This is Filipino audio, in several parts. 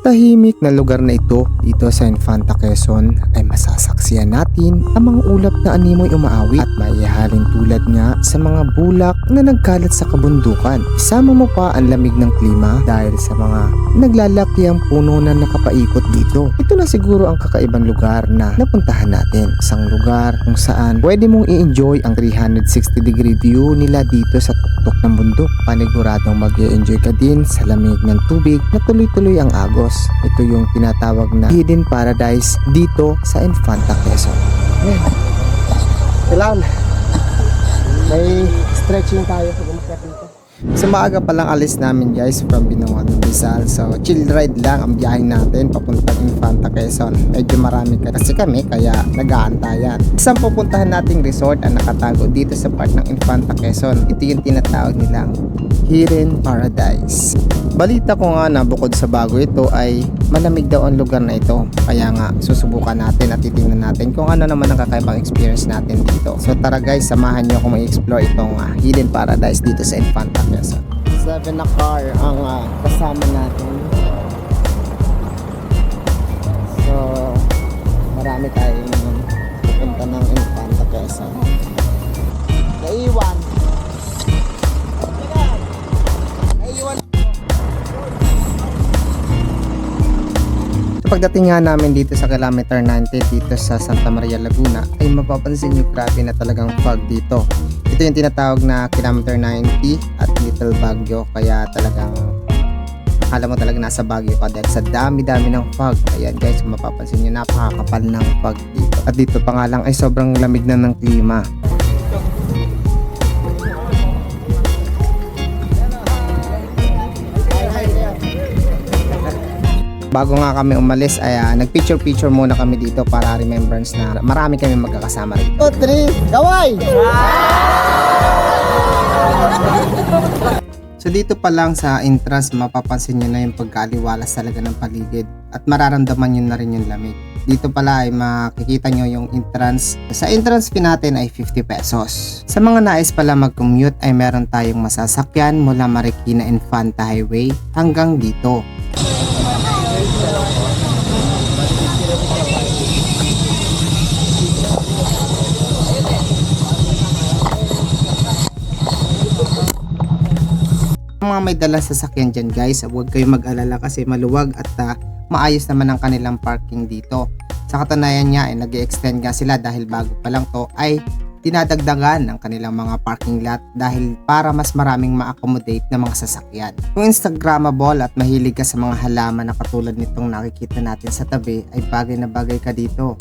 tahimik na lugar na ito dito sa Infanta Quezon ay masasaksiyan natin ang mga ulap na animoy umaawit at maihahalin tulad nga sa mga bulak na nagkalat sa kabundukan. Isama mo pa ang lamig ng klima dahil sa mga naglalakiang puno na nakapaikot dito. Ito na siguro ang kakaibang lugar na napuntahan natin. Isang lugar kung saan pwede mong i-enjoy ang 360 degree view nila dito sa tuktok ng bundok. Paniguradong mag-i-enjoy ka din sa lamig ng tubig na tuloy-tuloy ang agos. Ito yung tinatawag na hidden paradise dito sa Infanta Quezon. Kailangan may stretching tayo sa umakyat nito. Sa maaga palang alis namin guys from Binondo, Rizal. So chill ride lang ang biyahe natin papuntang Infanta Quezon. Medyo marami kasi kami kaya nag-aantayan. Isang pupuntahan nating resort ang nakatago dito sa part ng Infanta Quezon. Ito yung tinatawag nilang Hidden Paradise. Balita ko nga na bukod sa bago ito ay malamig daw ang lugar na ito. Kaya nga susubukan natin at titingnan natin kung ano naman ang kakaibang experience natin dito. So tara guys, samahan nyo kung i-explore itong Hidden Paradise dito sa Infanta Quezon. 7 na car ang kasama natin. So marami tayong pupunta ng Infanta Quezon. Naiwan. Pagdating nga namin dito sa kilometer 90 dito sa Santa Maria, Laguna ay mapapansin nyo grabe na talagang fog dito. Ito yung tinatawag na kilometer 90 at Little Baguio, kaya talagang akala mo talaga nasa Baguio ka dahil sa dami-dami ng fog. Ayan guys, kung mapapansin nyo napakakapal ng fog dito. At dito pa nga lang ay sobrang lamig na ng klima. Bago nga kami umalis ay nagpicture-picture muna kami dito para remembrance na marami kami magkakasama rito. 2, 3, kaway! So dito pa lang sa entrance mapapansin nyo na yung pagkaaliwalas talaga ng paligid at mararamdaman nyo na rin yung lamig. Dito pala ay makikita nyo yung entrance. Sa entrance fee natin ay 50 pesos. Sa mga nais pala mag-commute ay meron tayong masasakyan mula Marikina Infanta Highway hanggang dito. Mga may dalang sasakyan dyan guys, huwag kayong mag-alala kasi maluwag at maayos naman ang kanilang parking dito. Sa katunayan niya ay nag-extend nga sila dahil bago pa lang to ay dinadagdagan ng kanilang mga parking lot dahil para mas maraming ma-accommodate na mga sasakyan. Kung Instagrammable at mahilig ka sa mga halaman na katulad nitong nakikita natin sa tabi ay bagay na bagay ka dito.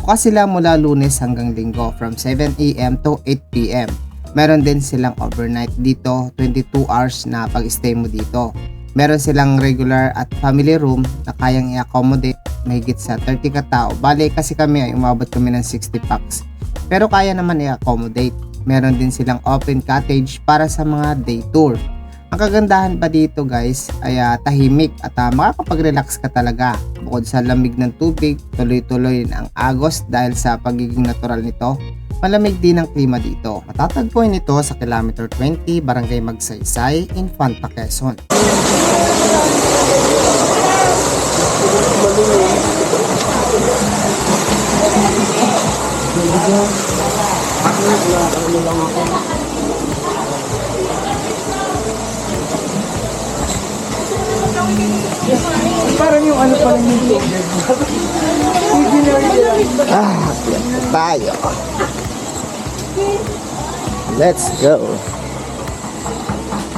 Bukas sila mula Lunes hanggang Linggo from 7 AM to 8 PM. Meron din silang overnight dito, 22 hours na pag-stay mo dito. Meron silang regular at family room na kayang i-accommodate mahigit sa 30 katao. Bale kasi kami ay umabot kami ng 60 packs. Pero kaya naman i-accommodate. Meron din silang open cottage para sa mga day tour. Ang kagandahan pa dito guys ay tahimik at makakapag-relax ka talaga. Bukod sa lamig ng tubig, tuloy-tuloy ang agos dahil sa pagiging natural nito. Malamig din ang klima dito. Matatagpuan ito sa kilometer 20, Barangay Magsaysay, Infanta Quezon. Parang yung ano pa lang yung Tayo. Let's go.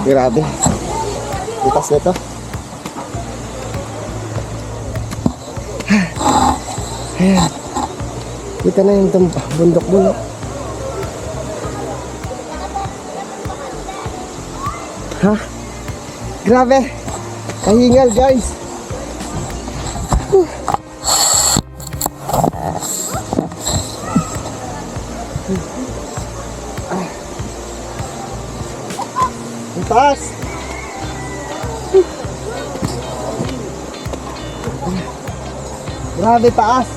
Grabe. Bukas na to. Ayan. Kita na yung bundok-bundok. Ha? Grabe. Kahingal guys. Ang taas. Grabe taas.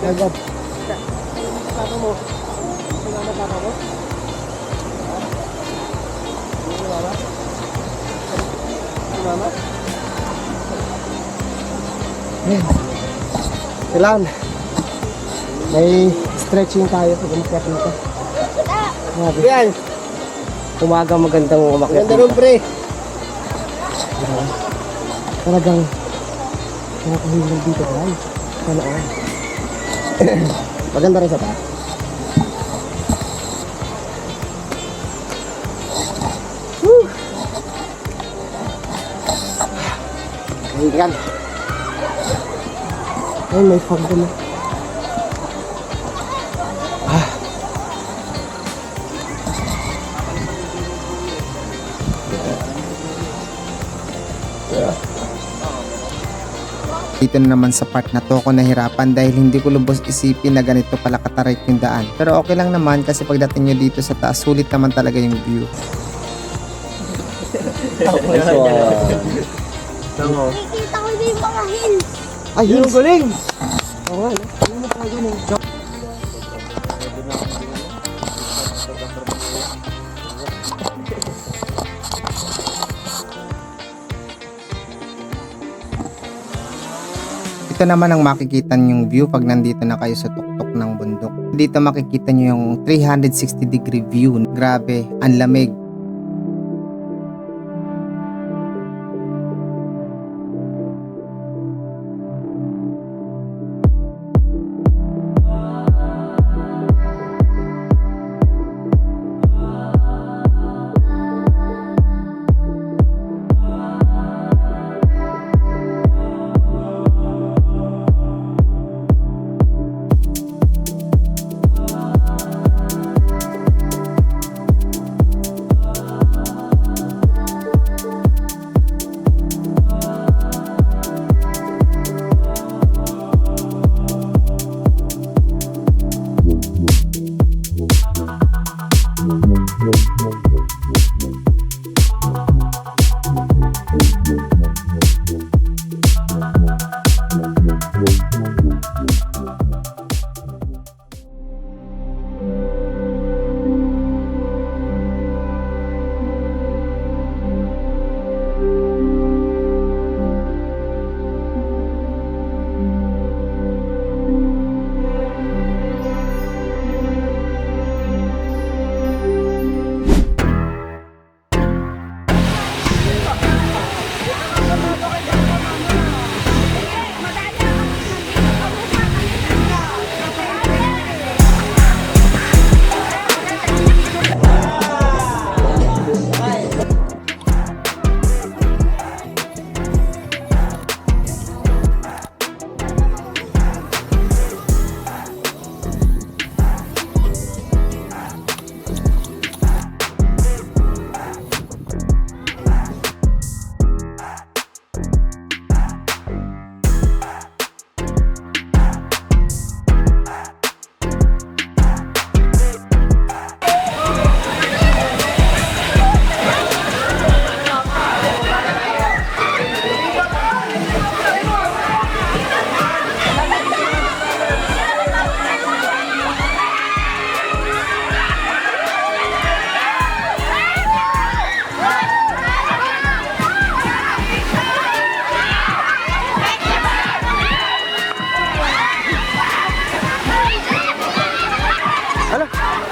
Agad. Kasama mo. Kasama mo. Ayan. Kailangan may stretching tayo pag umakyat nito. Yan. Umaga magandang umakyat. Maganda rin, pre. Talagang nakakahilang dito, guys. Sana all. Maganda rin sa taas. Woo! Ayan. Ay, may fog din. Dito na naman sa part na to ako nahirapan dahil hindi ko lubos isipin na ganito pala katarik yung daan. Pero okay lang naman kasi pagdating nyo dito sa taas, sulit naman talaga yung view. Nakikita ko din yung mga hills. Ay, yung galing! Oo nga, no? Ano mo pa yun eh? Ito naman ang makikita nyong view pag nandito na kayo sa tuktok ng bundok. Dito makikita nyo yung 360 degree view. Grabe, ang lamig.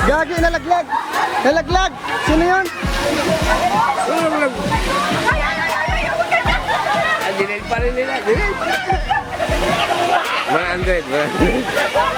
Gagi, nalaglag! Nalaglag! Sino yun? Dinil pa rin nila, dinil. 100.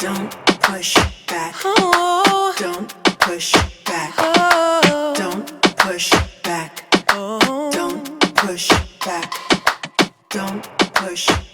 Don't push back. Don't push back. Don't push back. Don't push back. Don't push